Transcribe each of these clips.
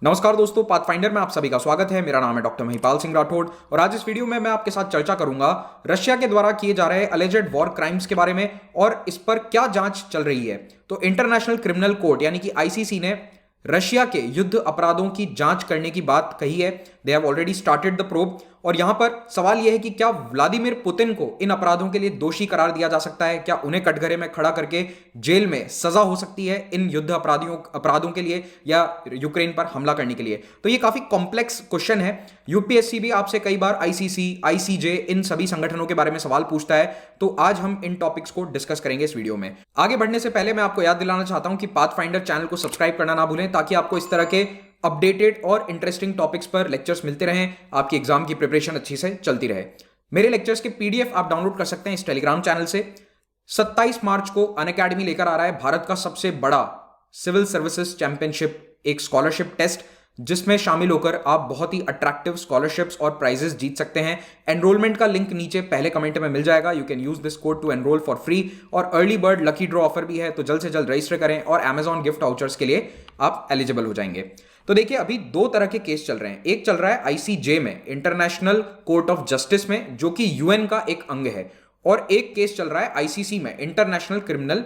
नमस्कार दोस्तों, पाथफाइंडर में आप सभी का स्वागत है। मेरा नाम है डॉक्टर महिपाल सिंह राठौड़ और आज इस वीडियो में मैं आपके साथ चर्चा करूंगा रशिया के द्वारा किए जा रहे अलेजेड वॉर क्राइम्स के बारे में और इस पर क्या जांच चल रही है। तो इंटरनेशनल क्रिमिनल कोर्ट यानी कि आईसीसी ने रशिया के युद्ध अपराधों की जांच करने की बात कही है। They have already started the probe. और यहां पर सवाल यह है कि क्या व्लादिमीर पुतिन को इन अपराधों के लिए दोषी करार दिया जा सकता है? क्या उन्हें कटघरे में खड़ा करके जेल में सजा हो सकती है इन युद्ध अपराधों के लिए या यूक्रेन पर हमला करने के लिए? तो ये काफी कॉम्प्लेक्स क्वेश्चन है। यूपीएससी भी आपसे कई बार आईसीसी, आईसीजे इन सभी संगठनों के बारे में सवाल पूछता है। तो आज हम इन टॉपिक्स को डिस्कस करेंगे इस वीडियो में। आगे बढ़ने से पहले मैं आपको याद दिलाना चाहता हूं कि पाथफाइंडर चैनल को सब्सक्राइब करना ना भूलें ताकि आपको इस तरह के अपडेटेड और इंटरेस्टिंग टॉपिक्स पर लेक्चर्स मिलते रहें, आपकी एग्जाम की प्रिपरेशन अच्छी से चलती रहे। मेरे लेक्चर्स के पीडीएफ आप डाउनलोड कर सकते हैं इस टेलीग्राम चैनल से। 27 मार्च को अनअकैडमी लेकर आ रहा है भारत का सबसे बड़ा सिविल सर्विसेज चैंपियनशिप, एक स्कॉलरशिप टेस्ट जिसमें शामिल होकर आप बहुत ही अट्रैक्टिव स्कॉलरशिप्स और प्राइजेस जीत सकते हैं। एनरोलमेंट का लिंक नीचे पहले कमेंट में मिल जाएगा। You can use this code to enroll for free. और early bird lucky draw offer भी है, तो जल्द से जल्द रजिस्टर करें और Amazon गिफ्ट वाउचर्स के लिए आप एलिजिबल हो जाएंगे। तो देखिए, अभी दो तरह के केस चल रहे हैं। एक चल रहा है आईसीजे में, इंटरनेशनल कोर्ट ऑफ जस्टिस में, जो कि यूएन का एक अंग है, और एक केस चल रहा है आईसीसी में, इंटरनेशनल क्रिमिनल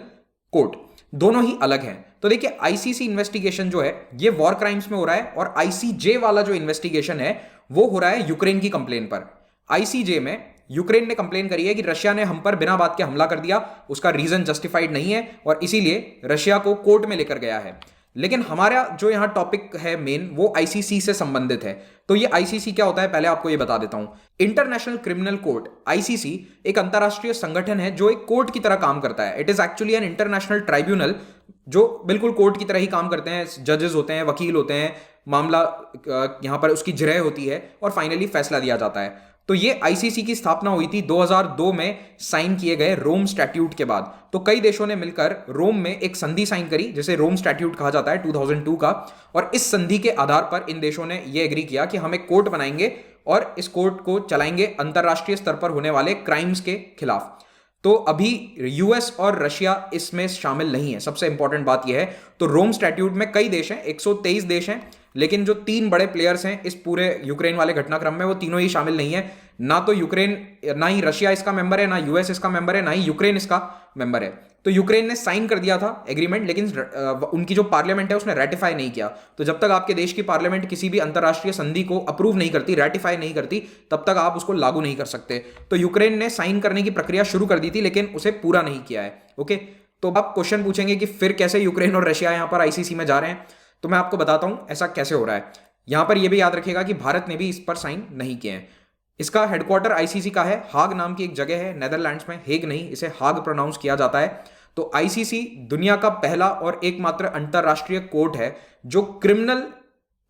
कोर्ट। दोनों ही अलग हैं। तो देखिए, आईसीसी इन्वेस्टिगेशन जो है ये वॉर क्राइम्स में हो रहा है और आईसीजे वाला जो इन्वेस्टिगेशन है वो हो रहा है यूक्रेन की कंप्लेन पर। आईसीजे में यूक्रेन ने कंप्लेन करी है कि रशिया ने हम पर बिना बात के हमला कर दिया, उसका रीजन जस्टिफाइड नहीं है और इसीलिए रशिया को कोर्ट में लेकर गया है। लेकिन हमारा जो यहां टॉपिक है मेन, वो आईसीसी से संबंधित है। तो ये आईसीसी क्या होता है पहले आपको ये बता देता हूं। इंटरनेशनल क्रिमिनल कोर्ट, आईसीसी, एक अंतरराष्ट्रीय संगठन है जो एक कोर्ट की तरह काम करता है। It is actually an international tribunal जो बिल्कुल कोर्ट की तरह ही काम करते हैं। जजेस होते हैं, वकील होते हैं, मामला यहां पर उसकी जिरह होती है और फाइनली फैसला दिया जाता है। तो ये आईसीसी की स्थापना हुई थी 2002 में साइन किए गए रोम स्टैट्यूट के बाद। तो कई देशों ने मिलकर रोम में एक संधि साइन करी जिसे रोम स्टैट्यूट कहा जाता है 2002 का। और इस संधि के आधार पर इन देशों ने यह एग्री किया कि हम एक कोर्ट बनाएंगे और इस कोर्ट को चलाएंगे अंतरराष्ट्रीय स्तर पर होने वाले क्राइम्स के खिलाफ। तो अभी यूएस और रशिया इसमें शामिल नहीं है, सबसे इंपॉर्टेंट बात यह है। तो रोम स्टैट्यूट में कई देश हैं, 123 देश हैं, लेकिन जो तीन बड़े प्लेयर्स हैं इस पूरे यूक्रेन वाले घटनाक्रम में, वो तीनों ही शामिल नहीं है। ना तो यूक्रेन, ना ही रशिया इसका मेंबर है, ना यूएस इसका मेंबर है, ना ही यूक्रेन इसका मेंबर है। तो यूक्रेन ने साइन कर दिया था एग्रीमेंट, लेकिन उनकी जो पार्लियामेंट है उसने रेटिफाई नहीं किया। तो जब तक आपके देश की पार्लियामेंट किसी भी अंतरराष्ट्रीय संधि को अप्रूव नहीं करती, रेटिफाई नहीं करती, तब तक आप उसको लागू नहीं कर सकते। तो यूक्रेन ने साइन करने की प्रक्रिया शुरू कर दी थी लेकिन उसे पूरा नहीं किया है। ओके, तो आप क्वेश्चन पूछेंगे कि फिर कैसे यूक्रेन और रशिया यहां पर आईसीसी में जा रहे हैं। तो मैं आपको बताता हूं ऐसा कैसे हो रहा है। यहां पर यह भी याद रखिएगा कि भारत ने भी इस पर साइन नहीं किए हैं। इसका हेडक्वार्टर आईसीसी का है, हाग नाम की एक जगह है नेदरलैंड्स में। हेग नहीं, इसे हाग प्रोनाउंस किया जाता है। तो आईसीसी दुनिया का पहला और एकमात्र अंतरराष्ट्रीय कोर्ट है जो क्रिमिनल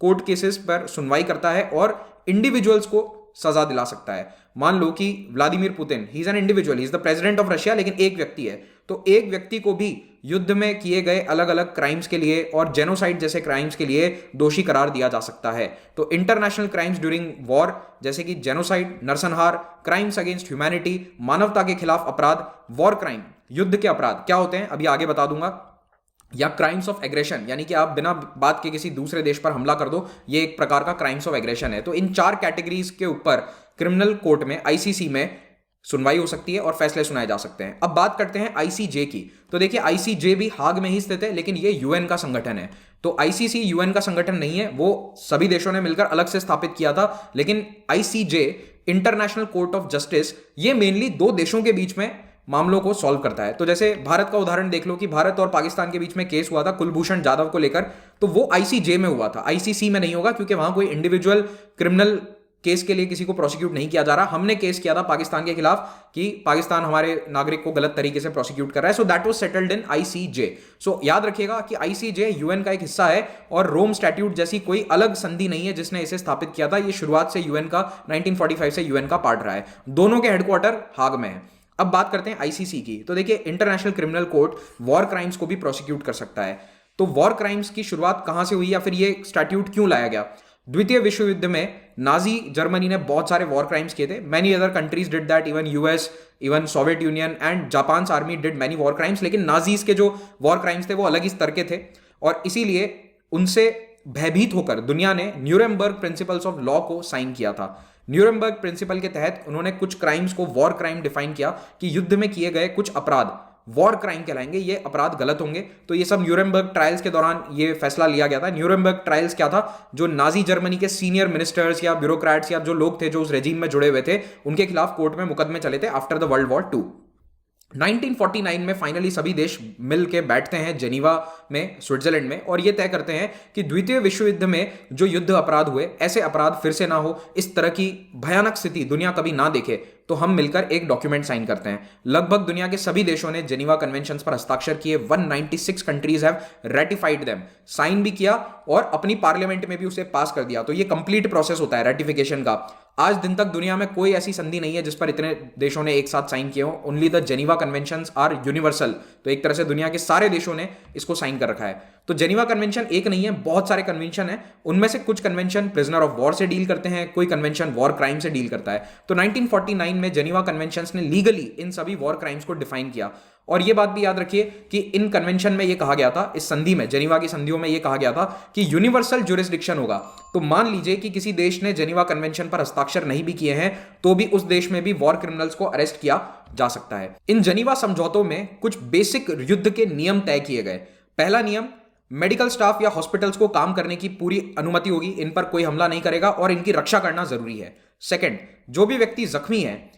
कोर्ट केसेस पर सुनवाई करता है और इंडिविजुअल्स को सजा दिला सकता है। मान लो कि Vladimir Putin, he is an individual, he is the president of Russia, लेकिन एक व्यक्ति है। तो एक व्यक्ति को भी युद्ध में किए गए अलग अलग क्राइम्स के लिए और जेनोसाइड जैसे क्राइम्स के लिए दोषी करार दिया जा सकता है। तो इंटरनेशनल क्राइम्स ड्यूरिंग वॉर, जैसे कि जेनोसाइड, नरसंहार, क्राइम्स अगेंस्ट ह्यूमैनिटी, मानवता के खिलाफ अपराध, वॉर क्राइम, युद्ध के अपराध क्या होते हैं अभी आगे बता दूंगा, या क्राइम्स ऑफ एग्रेशन, यानी कि आप बिना बात के किसी दूसरे देश पर हमला कर दो, ये एक प्रकार का क्राइम्स ऑफ एग्रेशन है। तो इन चार कैटेगरीज के ऊपर क्रिमिनल कोर्ट में, आईसीसी में सुनवाई हो सकती है और फैसले सुनाए जा सकते हैं। अब बात करते हैं आईसीजे की। तो देखिए, आईसीजे भी हाग में ही स्थित है, लेकिन ये यूएन का संगठन है। तो आईसीसी यूएन का संगठन नहीं है, वो सभी देशों ने मिलकर अलग से स्थापित किया था। लेकिन ICJ, international court of justice, ये मेनली दो देशों के बीच में मामलों को सॉल्व करता है। तो जैसे भारत का उदाहरण देख लो कि भारत और पाकिस्तान के बीच में केस हुआ था कुलभूषण जाधव को लेकर, तो वो आईसीजे में हुआ था, आईसीसी में नहीं होगा, क्योंकि वहां कोई इंडिविजुअल क्रिमिनल केस के लिए किसी को प्रोसिक्यूट नहीं किया जा रहा। हमने केस किया था पाकिस्तान के खिलाफ कि पाकिस्तान हमारे नागरिक को गलत तरीके से प्रोसिक्यूट कर रहा है। So that was settled in ICJ. सो याद रखिएगा कि आईसीजे यूएन का एक हिस्सा है और रोम स्टैट्यूट जैसी कोई अलग संधि नहीं है जिसने इसे स्थापित किया था। ये शुरुआत से यूएन का, 1945 से यूएन का पार्ट रहा है। दोनों के हेडक्वार्टर हाग में है। अब बात करते हैं आईसीसी की। तो देखिए, international criminal court war crimes को भी प्रोसिक्यूट कर सकता है। तो वॉर क्राइम्स की शुरुआत कहां से हुई या फिर ये स्टैट्यूट क्यों लाया गया? द्वितीय विश्व युद्ध में नाजी जर्मनी ने बहुत सारे वॉर क्राइम्स किए थे। Many other countries did that, even US, even Soviet union and Japan army did many war crimes. लेकिन नाजीज के जो वॉर क्राइम्स थे वो अलग ही स्तर के थे और इसीलिए उनसे भयभीत होकर दुनिया ने न्यूरेमबर्ग प्रिंसिपल्स ऑफ लॉ को साइन किया था। न्यूरेमबर्ग प्रिंसिपल के तहत उन्होंने कुछ क्राइम्स को वॉर क्राइम डिफाइन किया कि युद्ध में किए गए कुछ अपराध वॉर क्राइम कहलाएंगे, ये अपराध गलत होंगे। तो ये सब न्यूरेमबर्ग ट्रायल्स के दौरान ये फैसला लिया गया था। न्यूरेमबर्ग ट्रायल्स क्या था? जो नाजी जर्मनी के सीनियर मिनिस्टर्स या ब्यूरोक्रेट्स या जो लोग थे जो उस रेजिम में जुड़े हुए थे, उनके खिलाफ कोर्ट में मुकदमे चले थे आफ्टर द वर्ल्ड वॉर 2। 1949 में फाइनली सभी देश मिल के बैठते हैं जेनीवा में, स्विट्जरलैंड में, और ये तय करते हैं कि द्वितीय विश्व युद्ध में जो युद्ध अपराध हुए, ऐसे अपराध फिर से ना हो, इस तरह की भयानक स्थिति दुनिया कभी ना देखे। तो हम मिलकर एक डॉक्यूमेंट साइन करते हैं। लगभग दुनिया के सभी देशों ने जेनीवा कन्वेंशंस पर हस्ताक्षर किए। 196 countries have ratified them, sign भी किया और अपनी पार्लियामेंट में भी उसे पास कर दिया। तो ये कंप्लीट प्रोसेस होता है रेटिफिकेशन का। आज दिन तक दुनिया में कोई ऐसी संधि नहीं है जिस पर इतने देशों ने एक साथ साइन किए हो। Only the Geneva conventions are universal. तो एक तरह से दुनिया के सारे देशों ने इसको साइन कर रखा है। तो जेनीवा कन्वेंशन एक नहीं है, बहुत सारे कन्वेंशन है। उनमें से कुछ कन्वेंशन प्रिजनर ऑफ वॉर से डील करते हैं, कोई कन्वेंशन वॉर क्राइम से डील करता है। तो 1949 में जेनीवा कन्वेंशंस ने लीगली इन सभी वॉर क्राइम्स को डिफाइन किया। और यह बात भी याद रखिए कि इन कन्वेंशन में यह कहा गया था, इस संधि में, जेनीवा की संधियों में यह कहा गया था कि यूनिवर्सल ज्यूरिसडिक्शन होगा। तो मान लीजिए कि किसी देश ने जेनीवा कन्वेंशन पर हस्ताक्षर नहीं भी किए हैं, तो भी उस देश में भी वॉर क्रिमिनल्स को अरेस्ट किया जा सकता है। इन जेनीवा समझौतों में कुछ बेसिक युद्ध के नियम तय किए गए। पहला नियम, मेडिकल स्टाफ या हॉस्पिटल्स को काम करने की पूरी अनुमति होगी, इन पर कोई हमला नहीं करेगा और इनकी रक्षा करना जरूरी है। सेकंड, जो भी व्यक्ति जख्मी है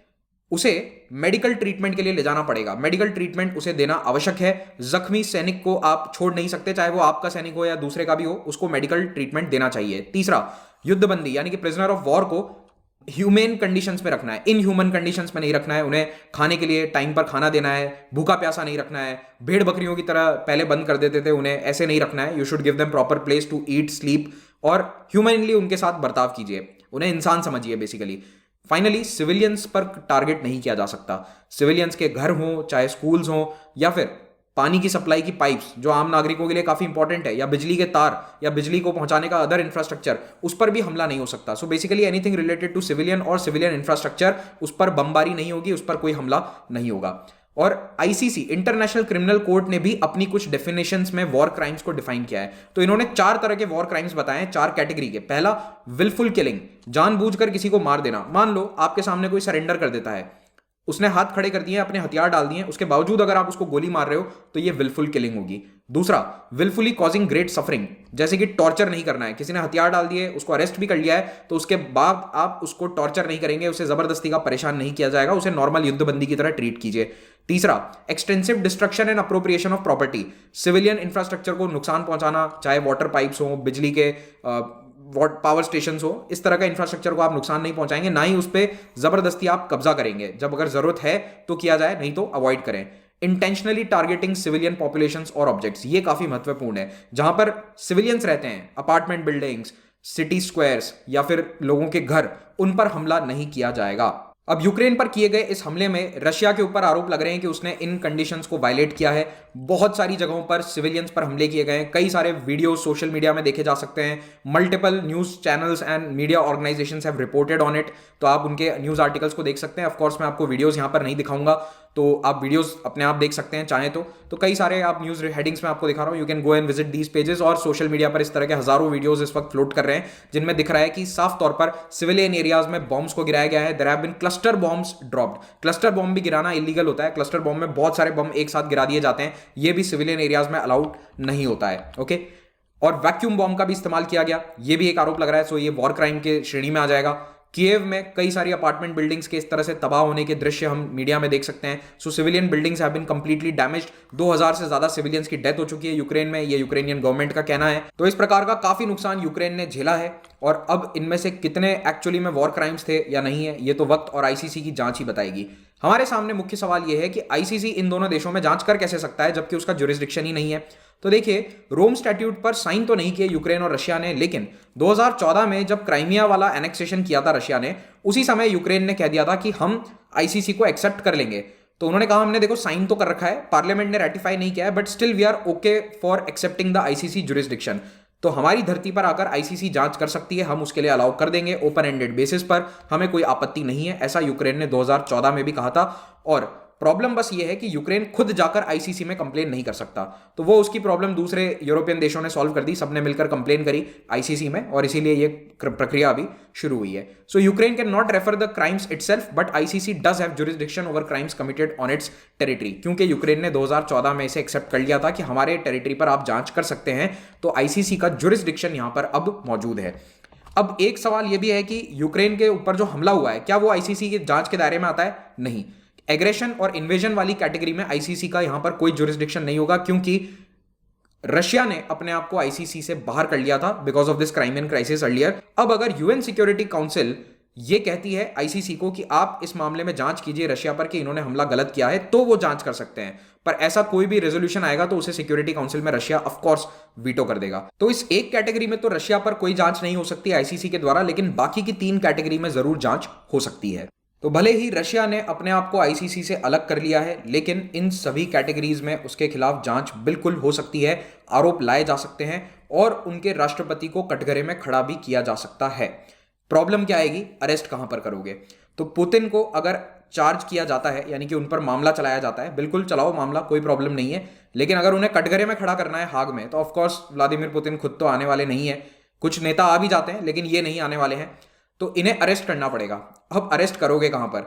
उसे मेडिकल ट्रीटमेंट के लिए ले जाना पड़ेगा, मेडिकल ट्रीटमेंट उसे देना आवश्यक है। जख्मी सैनिक को आप छोड़ नहीं सकते, चाहे वो आपका सैनिक हो या दूसरे का भी हो, उसको मेडिकल ट्रीटमेंट देना चाहिए। तीसरा, युद्धबंदी यानी कि प्रिजनर ऑफ वॉर को ह्यूमेन कंडीशंस में रखना है, इनह्यूमन कंडीशंस में नहीं रखना है। उन्हें खाने के लिए टाइम पर खाना देना है, भूखा प्यासा नहीं रखना है। भेड़ बकरियों की तरह पहले बंद कर देते थे, उन्हें ऐसे नहीं रखना है। You should give them proper place to eat, sleep, और ह्यूमनली उनके साथ बर्ताव कीजिए, उन्हें इंसान समझिए बेसिकली। फाइनली, सिविलियंस पर टारगेट नहीं किया जा सकता। सिविलियंस के घर हों, चाहे स्कूल्स हों, या फिर पानी की सप्लाई की पाइप्स जो आम नागरिकों के लिए काफी इंपॉर्टेंट है, या बिजली के तार या बिजली को पहुंचाने का अदर इंफ्रास्ट्रक्चर, उस पर भी हमला नहीं हो सकता। So basically anything related to civilian और सिविलियन इंफ्रास्ट्रक्चर, उस पर बमबारी नहीं होगी, उस पर कोई हमला नहीं होगा। और आईसीसी, इंटरनेशनल क्रिमिनल कोर्ट, ने भी अपनी कुछ डेफिनेशंस में वॉर क्राइम्स को डिफाइन किया है। तो इन्होंने 4 तरह के वॉर क्राइम्स बताए हैं, 4 कैटेगरी के। पहला, विलफुल किलिंग, जानबूझकर किसी को मार देना। मान लो आपके सामने कोई सरेंडर कर देता है, उसने हाथ खड़े कर दिए, अपने हथियार डाल दिए, उसके बावजूद अगर आप उसको गोली मार रहे हो तो ये विलफुल किलिंग होगी। दूसरा, विलफुली कॉजिंग ग्रेट सफरिंग, जैसे कि टॉर्चर नहीं करना है। किसी ने हथियार डाल दिए, उसको अरेस्ट भी कर लिया है, तो उसके बाद आप उसको टॉर्चर नहीं करेंगे, उसे जबरदस्ती का परेशान नहीं किया जाएगा, उसे नॉर्मल युद्धबंदी की तरह ट्रीट कीजिए। तीसरा, extensive destruction and appropriation of property, civilian infrastructure को नुकसान पहुंचाना, चाहे वाटर पाइप्स हो, बिजली के पावर स्टेशन हो, इस तरह का इंफ्रास्ट्रक्चर को आप नुकसान नहीं पहुंचाएंगे, ना ही उस पर जबरदस्ती आप कब्जा करेंगे। जब अगर जरूरत है तो किया जाए, नहीं तो अवॉइड करें। इंटेंशनली टारगेटिंग सिविलियन पॉपुलेशंस और ऑब्जेक्ट्स, ये काफी महत्वपूर्ण है। जहां पर सिविलियंस रहते हैं, अपार्टमेंट बिल्डिंग्स, सिटी स्क्वायर्स या फिर लोगों के घर, उन पर हमला नहीं किया जाएगा। अब यूक्रेन पर किए गए इस हमले में रशिया के ऊपर आरोप लग रहे हैं कि उसने इन कंडीशंस को वायलेट किया है। बहुत सारी जगहों पर सिविलियंस पर हमले किए गए हैं, कई सारे वीडियो सोशल मीडिया में देखे जा सकते हैं। Multiple news channels and media organisations have reported on it, तो आप उनके न्यूज आर्टिकल्स को देख सकते हैं। ऑफ कोर्स मैं आपको वीडियोस यहां पर नहीं दिखाऊंगा, तो आप वीडियोस अपने आप देख सकते हैं चाहें तो कई सारे आप न्यूज हेडिंग्स में आपको दिखा रहा हूं, you can go and visit these pages. और सोशल मीडिया पर इस तरह के हजारों वीडियोस इस वक्त फ्लोट कर रहे हैं, जिनमें दिख रहा है कि साफ तौर पर सिविलियन एरियाज में बॉम्ब्स को गिराया गया है। There have been cluster bombs dropped. Cluster bomb भी गिराना इलीगल होता है, क्लस्टर बॉम्ब में बहुत सारे बम एक साथ गिरा दिए जाते हैं, ये भी सिविलियन एरियाज में अलाउड नहीं होता है। ओके, और वैक्यूम बॉम्ब का भी इस्तेमाल किया गया, ये भी एक आरोप लग रहा है। सो ये वॉर क्राइम के श्रेणी में आ जाएगा। कीव में कई सारी अपार्टमेंट बिल्डिंग्स के इस तरह से तबाह होने के दृश्य हम मीडिया में देख सकते हैं। So civilian buildings have been completely damaged. 2000 से ज्यादा सिविलियंस की डेथ हो चुकी है यूक्रेन में, ये यूक्रेनियन गवर्नमेंट का कहना है। तो इस प्रकार का काफी नुकसान यूक्रेन ने झेला है, और अब इनमें से कितने एक्चुअली में वॉर क्राइम्स थे या नहीं है, ये तो वक्त और आईसीसी की जांच ही बताएगी। हमारे सामने मुख्य सवाल यह है कि आईसीसी इन दोनों देशों में जांच कर कैसे सकता है जबकि उसका ज्यूरिसडिक्शन ही नहीं है। तो देखिए, रोम स्टैट्यूट पर साइन तो नहीं किए यूक्रेन और रशिया ने, लेकिन 2014 में जब क्राइमिया वाला एनेक्सेशन किया था रशिया ने, उसी समय यूक्रेन ने कह दिया था कि हम आईसीसी को एक्सेप्ट कर लेंगे। तो उन्होंने कहा हमने देखो साइन तो कर रखा है, पार्लियामेंट ने रेटिफाई नहीं किया है, but still we are okay for accepting the ICC jurisdiction. तो हमारी धरती पर आकर आईसीसी जांच कर सकती है, हम उसके लिए अलाउ कर देंगे ओपन एंडेड बेसिस पर, हमें कोई आपत्ति नहीं है, ऐसा यूक्रेन ने 2014 में भी कहा था। और प्रॉब्लम बस ये है कि यूक्रेन खुद जाकर आईसीसी में कंप्लेन नहीं कर सकता, तो वो उसकी प्रॉब्लम दूसरे यूरोपियन देशों ने सॉल्व कर दी, सबने मिलकर कंप्लेन करी आईसीसी में, और इसीलिए ये प्रक्रिया अभी शुरू हुई है। सो Ukraine can not refer the crimes itself, but ICC does have jurisdiction over crimes committed on it's territory, क्योंकि यूक्रेन ने 2014 में इसे एक्सेप्ट कर लिया था कि हमारे टेरिटरी पर आप जांच कर सकते हैं, तो आईसीसी का जुरिसडिक्शन यहां पर अब मौजूद है। अब एक सवाल यह भी है कि यूक्रेन के ऊपर जो हमला हुआ है, क्या वो आईसीसी की जांच के दायरे में आता है? नहीं। एग्रेशन और इन्वेजन वाली कैटेगरी में आईसीसी का यहां पर कोई जुरिसडिक्शन नहीं होगा, क्योंकि रशिया ने अपने आप को आईसीसी से बाहर कर लिया था because of this Crimean crisis earlier. अब अगर यूएन सिक्योरिटी काउंसिल ये कहती है आईसीसी को कि आप इस मामले में जांच कीजिए रशिया पर कि इन्होंने हमला गलत किया है, तो वो जांच कर सकते हैं। पर ऐसा कोई भी रेजोल्यूशन आएगा तो उसे सिक्योरिटी काउंसिल में रशिया ऑफ कोर्स वीटो कर देगा। तो इस एक कैटेगरी में तो रशिया पर कोई जांच नहीं हो सकती आईसीसी के द्वारा, लेकिन बाकी की 3 कैटेगरी में जरूर जांच हो सकती है। तो भले ही रशिया ने अपने आप को आईसीसी से अलग कर लिया है, लेकिन इन सभी कैटेगरीज में उसके खिलाफ जांच बिल्कुल हो सकती है, आरोप लाए जा सकते हैं और उनके राष्ट्रपति को कटघरे में खड़ा भी किया जा सकता है। प्रॉब्लम क्या आएगी? अरेस्ट कहां पर करोगे? तो पुतिन को अगर चार्ज किया जाता है, यानी कि उन पर मामला चलाया जाता है, बिल्कुल चलाओ मामला, कोई प्रॉब्लम नहीं है, लेकिन अगर उन्हें कटघरे में खड़ा करना है हाग में, तो ऑफकोर्स व्लादिमीर पुतिन खुद तो आने वाले नहीं है, कुछ नेता आ भी जाते हैं लेकिन ये नहीं आने वाले हैं, तो इन्हें अरेस्ट करना पड़ेगा। अब अरेस्ट करोगे कहां पर?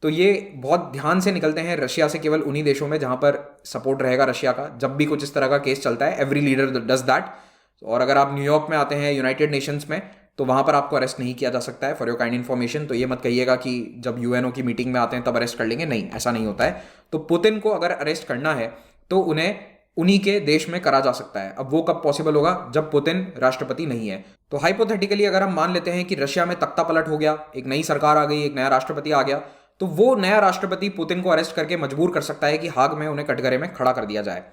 तो ये बहुत ध्यान से निकलते हैं रशिया से केवल उन्हीं देशों में जहां पर सपोर्ट रहेगा रशिया का। जब भी कुछ इस तरह का केस चलता है, एवरी लीडर डज दैट। और अगर आप न्यूयॉर्क में आते हैं, यूनाइटेड नेशंस में, तो वहां पर आपको अरेस्ट नहीं किया जा सकता है, फॉर योर काइंड इन्फॉर्मेशन। तो ये मत कहिएगा कि जब यूएनओ की मीटिंग में आते हैं तब अरेस्ट कर लेंगे, नहीं, ऐसा नहीं होता है। तो पुतिन को अगर अरेस्ट करना है तो उन्हें उन्हीं के देश में करा जा सकता है। अब वो कब पॉसिबल होगा? जब पुतिन राष्ट्रपति नहीं है। तो हाइपोथेटिकली अगर हम मान लेते हैं कि रशिया में तख्ता पलट हो गया, एक नई सरकार आ गई, एक नया राष्ट्रपति आ गया, तो वो नया राष्ट्रपति पुतिन को अरेस्ट करके मजबूर कर सकता है कि हाग में उन्हें कटघरे में खड़ा कर दिया जाए।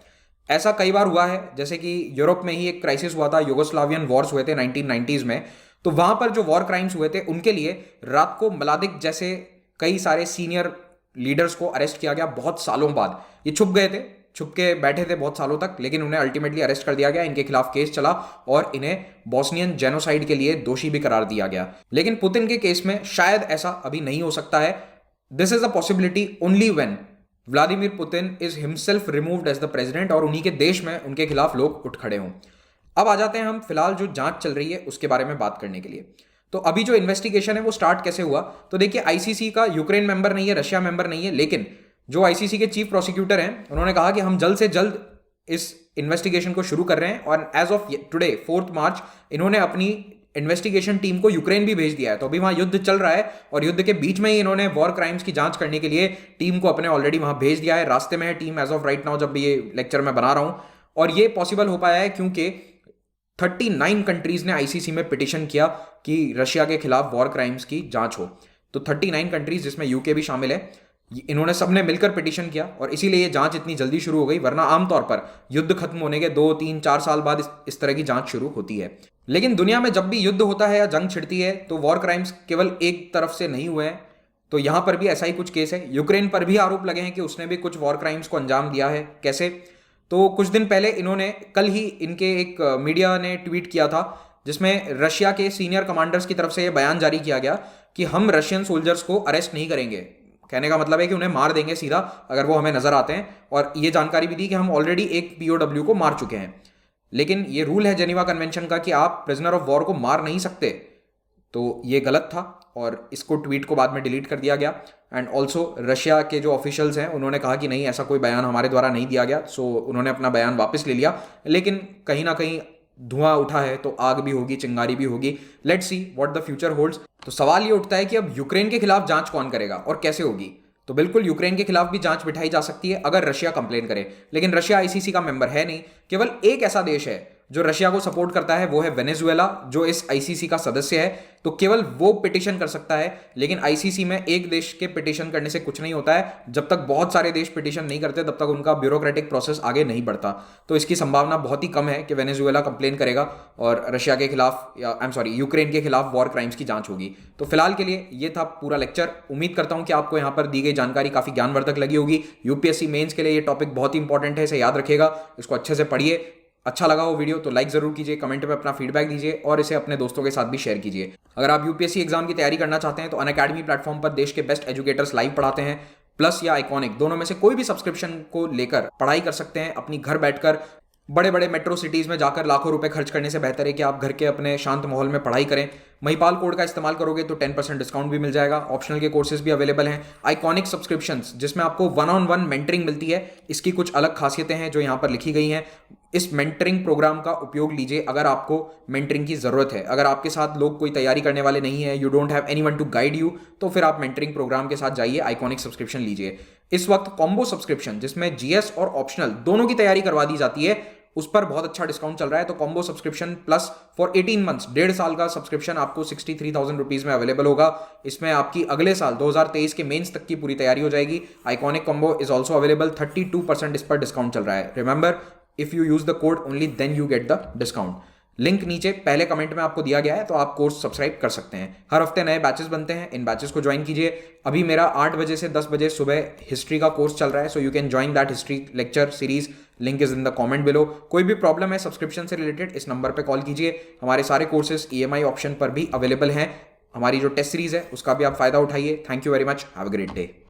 ऐसा कई बार हुआ है, जैसे कि यूरोप में ही एक क्राइसिस हुआ था, यूगोस्लावियन वॉर्स हुए थे 1990s में, तो वहां पर जो वॉर क्राइम्स हुए थे उनके लिए रात को मलादिक जैसे कई सारे सीनियर लीडर्स को अरेस्ट किया गया बहुत सालों बाद। ये छुप गए थे, छुप के बैठे थे बहुत सालों तक, लेकिन उन्हें अल्टीमेटली अरेस्ट कर दिया गया, इनके खिलाफ केस चला और इन्हें बॉस्नियन जेनोसाइड के लिए दोषी भी करार दिया गया। लेकिन पुतिन के केस में शायद ऐसा अभी नहीं हो सकता है। This is a possibility only when Vladimir Putin is himself removed as the president और उन्हीं के देश में उनके खिलाफ लोग उठ खड़े हों। अब आ जाते हैं हम फिलहाल जो जांच चल रही है उसके बारे में बात करने के लिए। तो अभी जो इन्वेस्टिगेशन है वो स्टार्ट कैसे हुआ? तो देखिए, आईसीसी का यूक्रेन मेंबर नहीं है, रशिया मेंबर नहीं है, लेकिन जो आईसीसी के चीफ प्रोसिक्यूटर हैं उन्होंने कहा कि हम जल्द से जल्द इस इन्वेस्टिगेशन को शुरू कर रहे हैं, और एज ऑफ टुडे 4 मार्च इन्होंने अपनी इन्वेस्टिगेशन टीम को यूक्रेन भी भेज दिया है। तो अभी वहां युद्ध चल रहा है और युद्ध के बीच में ही इन्होंने वॉर क्राइम्स की जांच करने के लिए टीम को अपने ऑलरेडी वहां भेज दिया है। रास्ते में है team as of right now, जब भी ये लेक्चर मैं बना रहा हूं। और ये पॉसिबल हो पाया है क्योंकि 39 कंट्रीज ने आईसीसी में पिटिशन किया कि रशिया के खिलाफ वॉर क्राइम्स की जांच हो। तो 39 कंट्रीज, जिसमें यूके भी शामिल है, इन्होंने सबने मिलकर पिटिशन किया और इसीलिए ये जांच इतनी जल्दी शुरू हो गई। वरना आमतौर पर युद्ध खत्म होने के 2, 3, 4 साल बाद इस तरह की जांच शुरू होती है। लेकिन दुनिया में जब भी युद्ध होता है या जंग छिड़ती है तो वॉर क्राइम्स केवल एक तरफ से नहीं हुए हैं। तो यहां पर भी ऐसा ही कुछ केस है। यूक्रेन पर भी आरोप लगे हैं कि उसने भी कुछ वॉर क्राइम्स को अंजाम दिया है। कैसे? तो कुछ दिन पहले इन्होंने, कल ही इनके एक मीडिया ने ट्वीट किया था जिसमें रशिया के सीनियर कमांडर्स की तरफ से यह बयान जारी किया गया कि हम रशियन सोल्जर्स को अरेस्ट नहीं करेंगे। कहने का मतलब है कि उन्हें मार देंगे सीधा अगर वो हमें नजर आते हैं। और ये जानकारी भी दी कि हम ऑलरेडी एक पीओडब्ल्यू को मार चुके हैं। लेकिन ये रूल है जेनीवा कन्वेंशन का कि आप प्रिजनर ऑफ वॉर को मार नहीं सकते। तो ये गलत था और इसको ट्वीट को बाद में डिलीट कर दिया गया। एंड ऑल्सो रशिया के जो ऑफिशियल्स हैं उन्होंने कहा कि नहीं, ऐसा कोई बयान हमारे द्वारा नहीं दिया गया। सो उन्होंने अपना बयान वापस ले लिया। लेकिन कहीं ना कहीं धुआं उठा है तो आग भी होगी, चिंगारी भी होगी। Let's see what the future holds. तो सवाल ये उठता है कि अब यूक्रेन के खिलाफ जांच कौन करेगा और कैसे होगी? तो बिल्कुल यूक्रेन के खिलाफ भी जांच बिठाई जा सकती है अगर रशिया कंप्लेन करे। लेकिन रशिया आईसीसी का मेंबर है नहीं। केवल एक ऐसा देश है जो रशिया को सपोर्ट करता है, वो है वेनेजुएला, जो इस आईसीसी का सदस्य है। तो केवल वो पिटीशन कर सकता है। लेकिन आईसीसी में एक देश के पिटीशन करने से कुछ नहीं होता है। जब तक बहुत सारे देश पिटीशन नहीं करते तब तक उनका ब्यूरोक्रेटिक प्रोसेस आगे नहीं बढ़ता। तो इसकी संभावना बहुत ही कम है कि वेनेजुएला कंप्लेन करेगा और रशिया के खिलाफ, या यूक्रेन के खिलाफ वॉर क्राइम्स की जांच होगी। तो फिलहाल के लिए ये था पूरा लेक्चर। उम्मीद करता हूं कि आपको यहां पर दी गई जानकारी काफी ज्ञानवर्धक लगी होगी। यूपीएससी मेंस के लिए ये टॉपिक बहुत ही इंपॉर्टेंट है, इसे याद रखिएगा, इसको अच्छे से पढ़िए। अच्छा लगा वो वीडियो तो लाइक जरूर कीजिए, कमेंट में अपना फीडबैक दीजिए और इसे अपने दोस्तों के साथ भी शेयर कीजिए। अगर आप यूपीएससी एग्जाम की तैयारी करना चाहते हैं तो अनअकैडमी प्लेटफॉर्म पर देश के बेस्ट एजुकेटर्स लाइव पढ़ाते हैं। प्लस या आइकॉनिक, दोनों में से कोई भी सब्सक्रिप्शन को लेकर पढ़ाई कर सकते हैं अपनी घर बैठकर। बड़े बड़े मेट्रो सिटीज़ में जाकर लाखों रुपए खर्च करने से बेहतर है कि आप घर के अपने शांत माहौल में पढ़ाई करें। महिपाल कोड का इस्तेमाल करोगे तो 10% डिस्काउंट भी मिल जाएगा। ऑप्शनल के कोर्सेज भी अवेलेबल हैं। आइकॉनिक सब्सक्रिप्शंस जिसमें आपको 1-on-1 मेंटरिंग मिलती है, इसकी कुछ अलग खासियतें हैं जो यहाँ पर लिखी गई हैं। इस मेंटरिंग प्रोग्राम का उपयोग लीजिए अगर आपको मेंटरिंग की ज़रूरत है। अगर आपके साथ लोग कोई तैयारी करने वाले नहीं है, you don't have anyone to guide you, तो फिर आप मेंटरिंग प्रोग्राम के साथ जाइए, आइकॉनिक सब्सक्रिप्शन लीजिए। इस वक्त कॉम्बो सब्सक्रिप्शन जिसमें जीएस और ऑप्शनल दोनों की तैयारी करवा दी जाती है, उस पर बहुत अच्छा डिस्काउंट चल रहा है। तो combo subscription plus for 18 months, 1.5 साल का सब्सक्रिप्शन आपको 63,000 रुपीज में अवेलेबल होगा। इसमें आपकी अगले साल 2023 के मेंस तक की पूरी तैयारी हो जाएगी। Iconic combo is also available, 32% इस पर डिस्काउंट चल रहा है। Remember, if you use the code only then you get the discount. Link नीचे पहले कमेंट में आपको दिया गया है, तो आप कोर्स सब्सक्राइब कर सकते हैं। हर हफ्ते नए बैचेस बनते हैं, इन बैचेस को ज्वाइन कीजिए। अभी मेरा 8 बजे से 10 बजे सुबह हिस्ट्री का कोर्स चल रहा है, so you can join that history lecture series. Link is in the comment below. कोई भी प्रॉब्लम है सब्सक्रिप्शन से रिलेटेड, इस नंबर पर कॉल कीजिए। हमारे सारे कोर्सेज EMI ऑप्शन पर भी अवेलेबल हैं। हमारी जो टेस्ट सीरीज है उसका भी आप फायदा उठाइए। Thank you very much, have a great day.